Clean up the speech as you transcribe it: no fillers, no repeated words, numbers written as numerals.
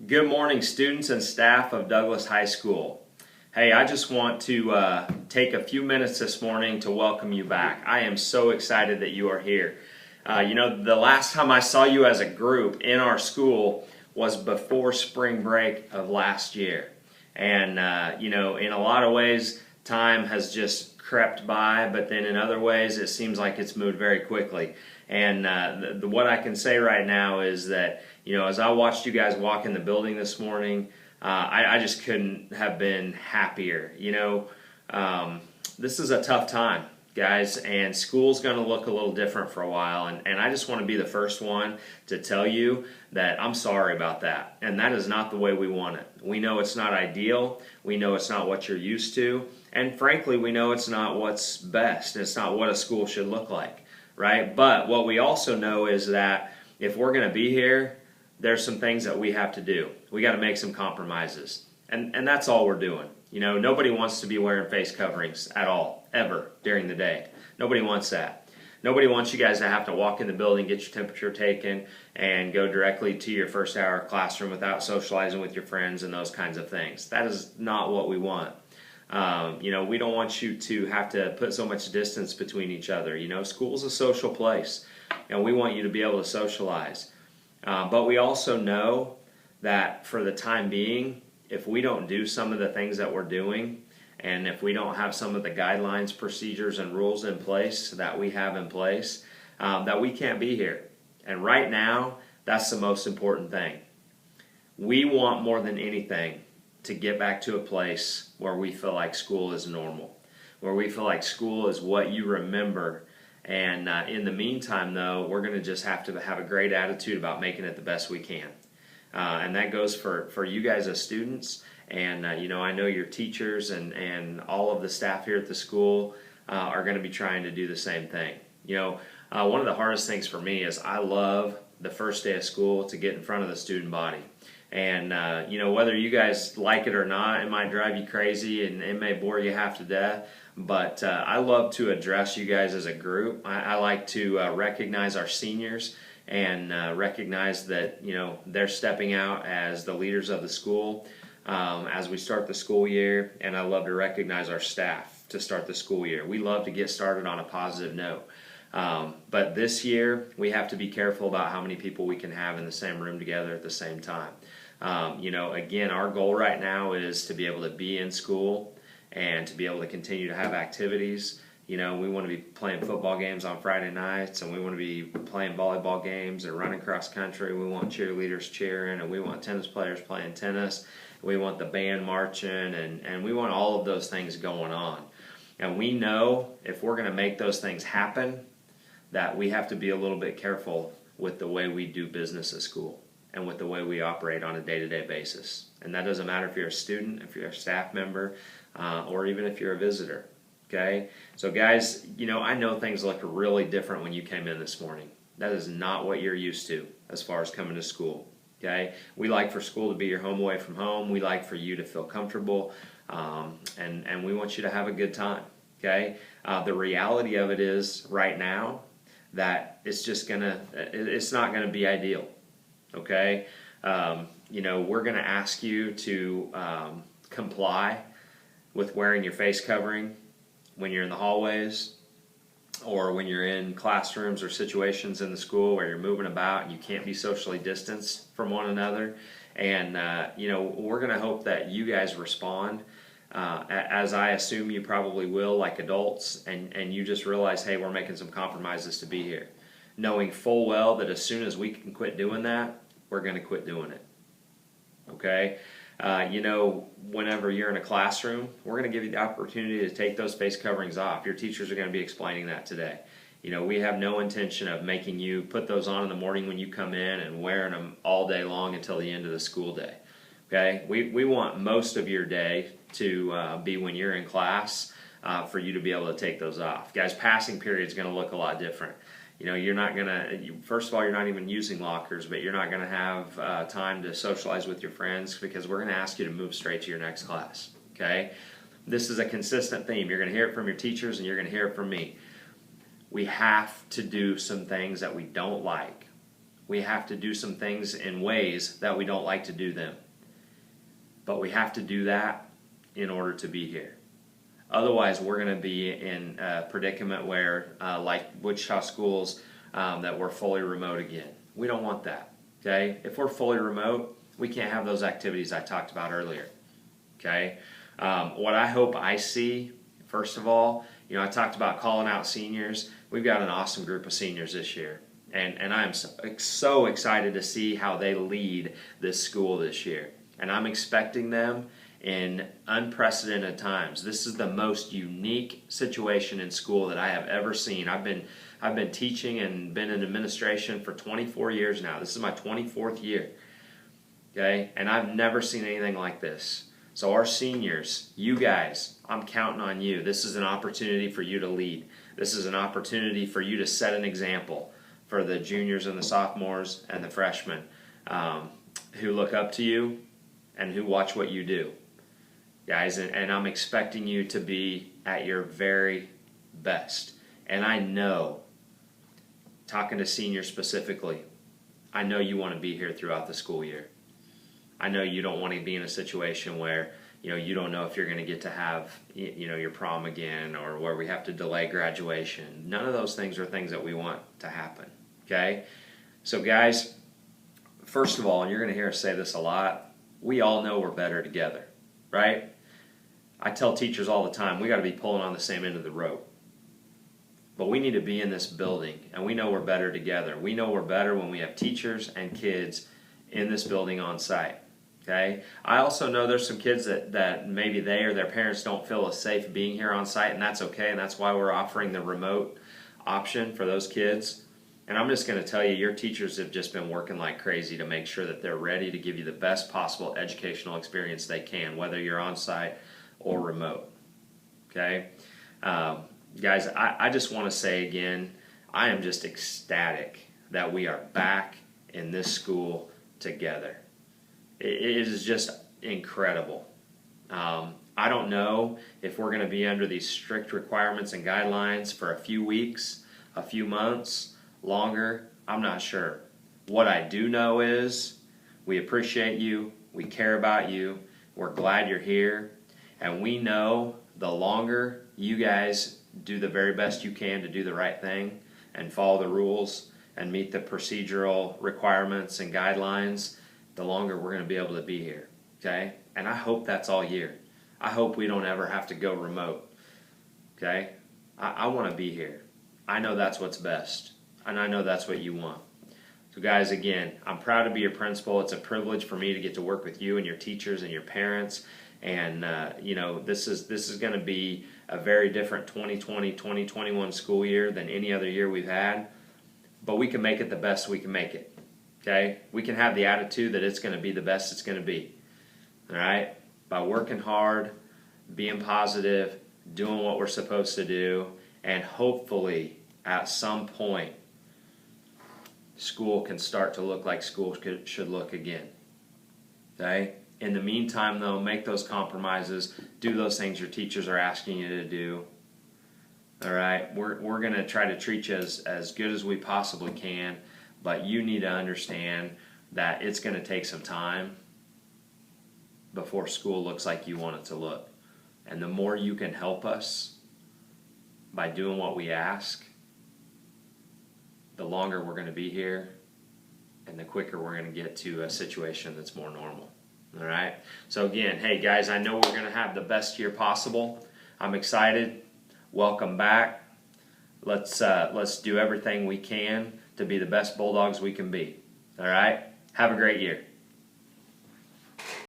Good morning, students and staff of Douglas High School. Hey, I just want to take a few minutes this morning to welcome you back. I am so excited that you are here. The last time I saw you as a group in our school was before spring break of last year. And, in a lot of ways, time has just crept by, but then in other ways, it seems like it's moved very quickly. And what I can say right now is that, as I watched you guys walk in the building this morning, I just couldn't have been happier. This is a tough time, guys, and school's going to look a little different for a while. And I just want to be the first one to tell you that I'm sorry about that. And that is not the way we want it. We know it's not ideal. We know it's not what you're used to. And frankly, we know it's not what's best. It's not what a school should look like, right? But what we also know is that if we're going to be here, there's some things that we have to do. We got to make some compromises. And that's all we're doing. Nobody wants to be wearing face coverings at all, ever, during the day. Nobody wants that. Nobody wants you guys to have to walk in the building, get your temperature taken, and go directly to your first hour of classroom without socializing with your friends and those kinds of things. That is not what we want. We don't want you to have to put so much distance between each other. School's a social place, and we want you to be able to socialize. But we also know that for the time being, if we don't do some of the things that we're doing, and if we don't have some of the guidelines, procedures, and rules in place that we have in place, that we can't be here. And right now, that's the most important thing. We want more than anything to get back to a place where we feel like school is normal, where we feel like school is what you remember. And in the meantime, though, we're going to just have to have a great attitude about making it the best we can. And that goes for you guys as students. And, I know your teachers and all of the staff here at the school are going to be trying to do the same thing. One of the hardest things for me is I love the first day of school to get in front of the student body. And, whether you guys like it or not, it might drive you crazy and it may bore you half to death. But I love to address you guys as a group. I like to recognize our seniors and recognize that, they're stepping out as the leaders of the school as we start the school year. And I love to recognize our staff to start the school year. We love to get started on a positive note. But this year, we have to be careful about how many people we can have in the same room together at the same time. Again, our goal right now is to be able to be in school and to be able to continue to have activities. We want to be playing football games on Friday nights, and we want to be playing volleyball games and running cross country. We want cheerleaders cheering, and we want tennis players playing tennis. We want the band marching, and we want all of those things going on. And we know if we're going to make those things happen, that we have to be a little bit careful with the way we do business at school and with the way we operate on a day-to-day basis. And that doesn't matter if you're a student, if you're a staff member, or even if you're a visitor. Okay? So guys, I know things look really different when you came in this morning. That is not what you're used to as far as coming to school. Okay? We like for school to be your home away from home. We like for you to feel comfortable, and we want you to have a good time. Okay? The reality of it is right now that it's not gonna be ideal. Okay? We're gonna ask you to comply with wearing your face covering when you're in the hallways or when you're in classrooms or situations in the school where you're moving about and you can't be socially distanced from one another. And, we're going to hope that you guys respond as I assume you probably will, like adults, and you just realize, hey, we're making some compromises to be here. Knowing full well that as soon as we can quit doing that, we're going to quit doing it. Okay? Whenever you're in a classroom, we're going to give you the opportunity to take those face coverings off. Your teachers are going to be explaining that today. We have no intention of making you put those on in the morning when you come in and wearing them all day long until the end of the school day. Okay? We want most of your day to be when you're in class for you to be able to take those off. Guys, passing period is going to look a lot different. You're not going to, first of all, you're not even using lockers, but you're not going to have time to socialize with your friends because we're going to ask you to move straight to your next class, okay? This is a consistent theme. You're going to hear it from your teachers and you're going to hear it from me. We have to do some things that we don't like we have to do some things in ways that we don't like to do them. But we have to do that in order to be here. Otherwise, we're going to be in a predicament where, like Wichita schools, that we're fully remote again. We don't want that. Okay? If we're fully remote, we can't have those activities I talked about earlier. Okay? What I hope I see, first of all, I talked about calling out seniors. We've got an awesome group of seniors this year. And I am so excited to see how they lead this school this year. And I'm expecting them in unprecedented times. This is the most unique situation in school that I have ever seen. I've been teaching and been in administration for 24 years now. This is my 24th year. Okay? And I've never seen anything like this. So our seniors, you guys, I'm counting on you. This is an opportunity for you to lead. This is an opportunity for you to set an example for the juniors and the sophomores and the freshmen who look up to you and who watch what you do. Guys, and I'm expecting you to be at your very best. And I know, talking to seniors specifically, I know you want to be here throughout the school year. I know you don't want to be in a situation where you don't know if you're going to get to have your prom again, or where we have to delay graduation. None of those things are things that we want to happen. Okay? So guys, first of all, and you're going to hear us say this a lot, we all know we're better together, right? I tell teachers all the time, we got to be pulling on the same end of the rope. But we need to be in this building, and we know we're better together. We know we're better when we have teachers and kids in this building on site. Okay? I also know there's some kids that maybe they or their parents don't feel as safe being here on site, and that's okay, and that's why we're offering the remote option for those kids. And I'm just going to tell you, your teachers have just been working like crazy to make sure that they're ready to give you the best possible educational experience they can, whether you're on site or remote. Okay? Guys, I just want to say again, I am just ecstatic that we are back in this school together. It is just incredible. I don't know if we're going to be under these strict requirements and guidelines for a few weeks, a few months, longer. I'm not sure. What I do know is we appreciate you, we care about you, we're glad you're here, and we know the longer you guys do the very best you can to do the right thing and follow the rules and meet the procedural requirements and guidelines, the longer we're going to be able to be here. Okay? And I hope that's all year. I hope we don't ever have to go remote. Okay? I want to be here. I know that's what's best. And I know that's what you want. So guys, again, I'm proud to be your principal. It's a privilege for me to get to work with you and your teachers and your parents. And this is going to be a very different 2020-2021 school year than any other year we've had. But we can make it the best we can make it. Okay? We can have the attitude that it's going to be the best it's going to be. All right? By working hard, being positive, doing what we're supposed to do, and hopefully at some point school can start to look like school should look again. Okay? In the meantime, though, make those compromises. Do those things your teachers are asking you to do. All right? We're going to try to treat you as good as we possibly can, but you need to understand that it's going to take some time before school looks like you want it to look. And the more you can help us by doing what we ask, the longer we're going to be here and the quicker we're going to get to a situation that's more normal. All right? So again, hey guys, I know we're going to have the best year possible. I'm excited. Welcome back. Let's do everything we can to be the best Bulldogs we can be. All right? Have a great year.